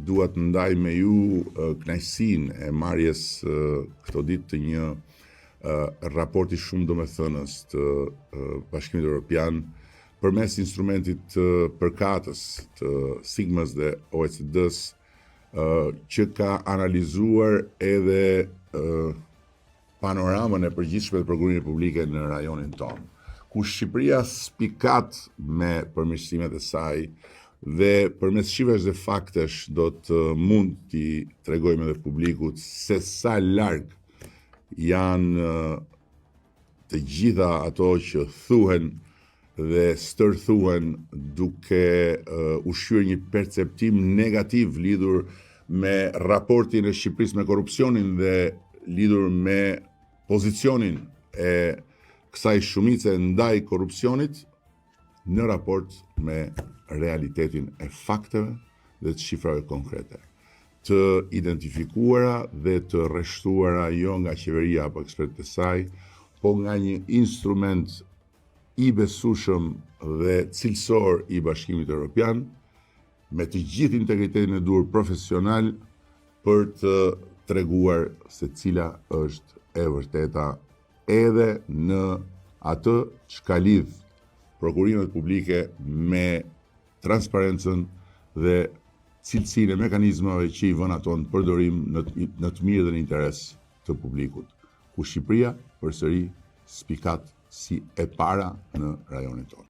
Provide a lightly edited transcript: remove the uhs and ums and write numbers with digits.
dua të ndaj me ju kënaqësinë e marrjes këto ditë të një raporti shumë domethënës të Bashkimit Evropian përmes instrumentit të përkatës të Sigmës dhe OECD-s që ka analizuar edhe panoramën e përgjithshme të prokurimit publike në rajonin tonë, ku Shqipëria spikat me përmirësimet e saj dhe përmes shifrash dhe faktesh do të mund t'i tregojmë edhe publikut se sa larg janë të gjitha ato që thuhen dhe stërthuhen duke ushqyer një perceptim negativ lidhur me raportin e Shqipërisë me korrupsionin dhe lidhur me pozicionin e kësaj shumice ndaj korrupsionit në raport me realitetin e fakteve dhe të shifrave konkrete, të identifikuara dhe të rreshtuara jo nga qeveria apo ekspertët e saj, po nga një instrument i besueshëm dhe cilësor i Bashkimit Evropian, me të gjithë integritetin e duhur profesional për të treguar se cila është e vërteta edhe në atë çka lidh prokurimet publike me transparencën dhe cilësinë e mekanizmave që i vën ato në përdorim në të mirë dhe në interes të publikut, ku Shqipëria përsëri spikat si e para në rajonin tonë.